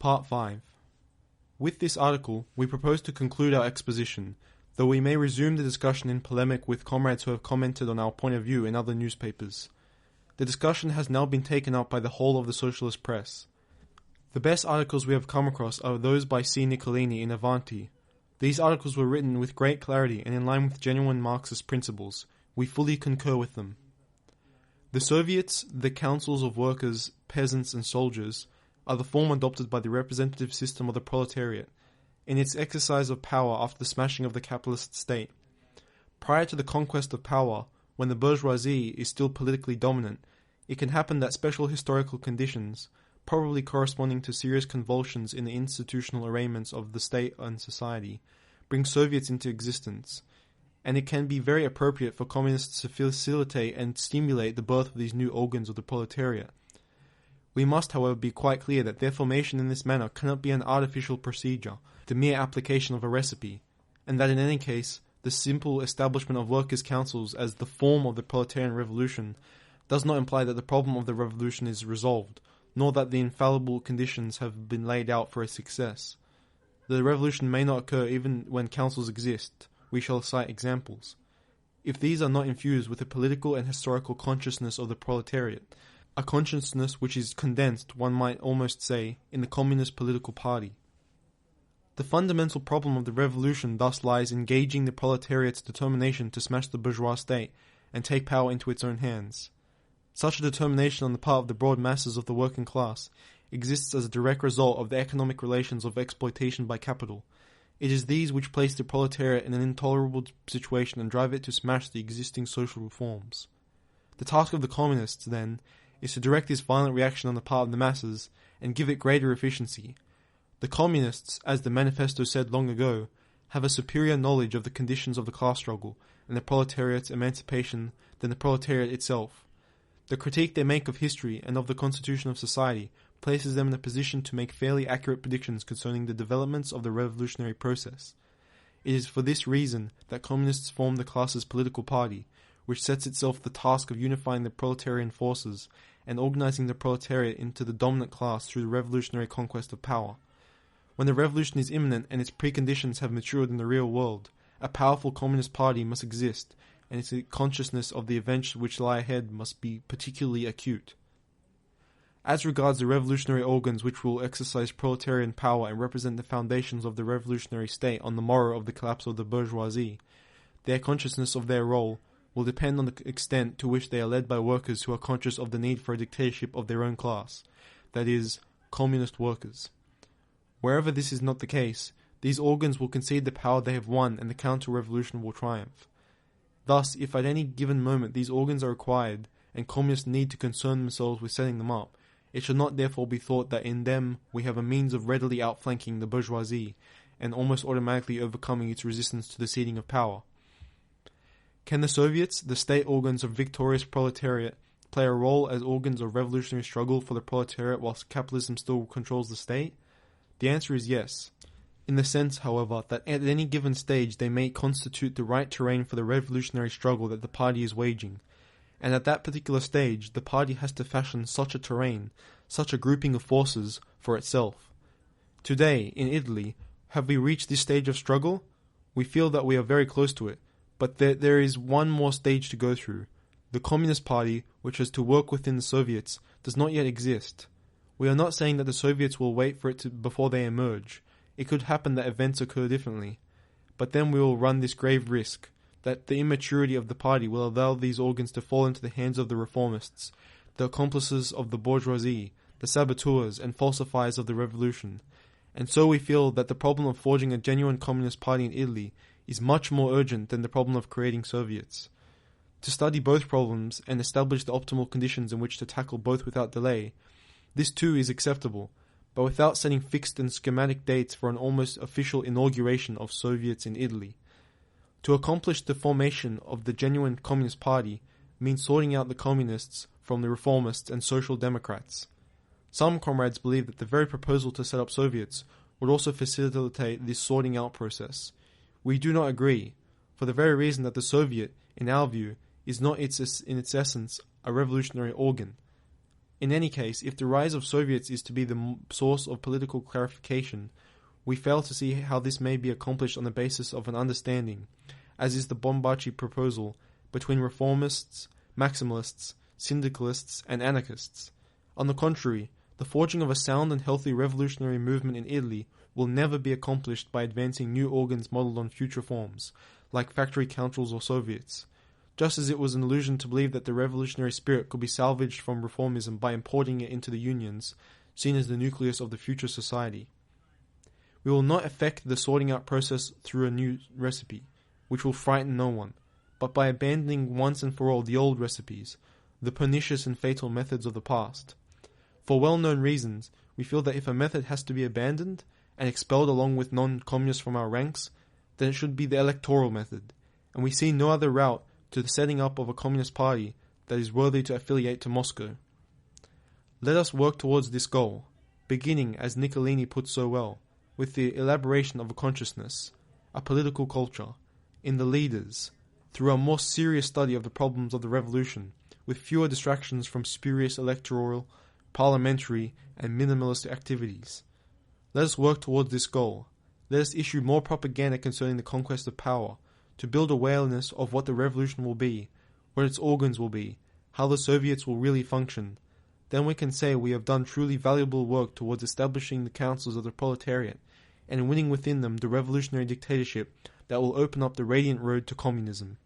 Part 5. With this article, we propose to conclude our exposition, though we may resume the discussion in polemic with comrades who have commented on our point of view in other newspapers. The discussion has now been taken up by the whole of the socialist press. The best articles we have come across are those by C. Nicolini in Avanti. These articles were written with great clarity and in line with genuine Marxist principles. We fully concur with them. The Soviets, the councils of workers, peasants and soldiers, are the form adopted by the representative system of the proletariat, in its exercise of power after the smashing of the capitalist state. Prior to the conquest of power, when the bourgeoisie is still politically dominant, it can happen that special historical conditions, probably corresponding to serious convulsions in the institutional arrangements of the state and society, bring Soviets into existence, and it can be very appropriate for communists to facilitate and stimulate the birth of these new organs of the proletariat. We must, however, be quite clear that their formation in this manner cannot be an artificial procedure, the mere application of a recipe, and that in any case, the simple establishment of workers' councils as the form of the proletarian revolution does not imply that the problem of the revolution is resolved, nor that the infallible conditions have been laid out for its success. The revolution may not occur even when councils exist. We shall cite examples. If these are not infused with a political and historical consciousness of the proletariat, a consciousness which is condensed, one might almost say, in the Communist political party. The fundamental problem of the revolution thus lies in gauging the proletariat's determination to smash the bourgeois state and take power into its own hands. Such a determination on the part of the broad masses of the working class exists as a direct result of the economic relations of exploitation by capital. It is these which place the proletariat in an intolerable situation and drive it to smash the existing social reforms. The task of the communists, then, is to direct this violent reaction on the part of the masses and give it greater efficiency. The communists, as the manifesto said long ago, have a superior knowledge of the conditions of the class struggle and the proletariat's emancipation than the proletariat itself. The critique they make of history and of the constitution of society places them in a position to make fairly accurate predictions concerning the developments of the revolutionary process. It is for this reason that communists form the class's political party, which sets itself the task of unifying the proletarian forces and organizing the proletariat into the dominant class through the revolutionary conquest of power. When the revolution is imminent and its preconditions have matured in the real world, a powerful communist party must exist, and its consciousness of the events which lie ahead must be particularly acute. As regards the revolutionary organs which will exercise proletarian power and represent the foundations of the revolutionary state on the morrow of the collapse of the bourgeoisie, their consciousness of their role will depend on the extent to which they are led by workers who are conscious of the need for a dictatorship of their own class, that is, communist workers. Wherever this is not the case, these organs will concede the power they have won and the counter-revolution will triumph. Thus, if at any given moment these organs are required, and communists need to concern themselves with setting them up, it should not therefore be thought that in them we have a means of readily outflanking the bourgeoisie, and almost automatically overcoming its resistance to the ceding of power. Can the Soviets, the state organs of victorious proletariat, play a role as organs of revolutionary struggle for the proletariat whilst capitalism still controls the state? The answer is yes, in the sense, however, that at any given stage they may constitute the right terrain for the revolutionary struggle that the party is waging, and at that particular stage the party has to fashion such a terrain, such a grouping of forces, for itself. Today, in Italy, have we reached this stage of struggle? We feel that we are very close to it, but there is one more stage to go through. The Communist Party, which has to work within the Soviets, does not yet exist. We are not saying that the Soviets will wait for it before they emerge. It could happen that events occur differently. But then we will run this grave risk, that the immaturity of the party will allow these organs to fall into the hands of the reformists, the accomplices of the bourgeoisie, the saboteurs and falsifiers of the revolution. And so we feel that the problem of forging a genuine communist party in Italy is much more urgent than the problem of creating Soviets. To study both problems and establish the optimal conditions in which to tackle both without delay, this too is acceptable, but without setting fixed and schematic dates for an almost official inauguration of Soviets in Italy. To accomplish the formation of the genuine Communist Party means sorting out the communists from the reformists and social democrats. Some comrades believe that the very proposal to set up Soviets would also facilitate this sorting out process. We do not agree, for the very reason that the Soviet, in our view, is not in its essence a revolutionary organ. In any case, if the rise of Soviets is to be the source of political clarification, we fail to see how this may be accomplished on the basis of an understanding, as is the Bombachi proposal, between reformists, maximalists, syndicalists, and anarchists. On the contrary, the forging of a sound and healthy revolutionary movement in Italy will never be accomplished by advancing new organs modelled on future forms, like factory councils or Soviets, just as it was an illusion to believe that the revolutionary spirit could be salvaged from reformism by importing it into the unions, seen as the nucleus of the future society. We will not effect the sorting out process through a new recipe, which will frighten no one, but by abandoning once and for all the old recipes, the pernicious and fatal methods of the past. For well-known reasons, we feel that if a method has to be abandoned and expelled along with non-communists from our ranks, then it should be the electoral method, and we see no other route to the setting up of a communist party that is worthy to affiliate to Moscow. Let us work towards this goal, beginning, as Niccolini puts so well, with the elaboration of a consciousness, a political culture, in the leaders, through a more serious study of the problems of the revolution, with fewer distractions from spurious electoral, parliamentary, and minimalist activities. Let us work towards this goal. Let us issue more propaganda concerning the conquest of power, to build awareness of what the revolution will be, what its organs will be, how the Soviets will really function. Then we can say we have done truly valuable work towards establishing the councils of the proletariat, and winning within them the revolutionary dictatorship that will open up the radiant road to communism.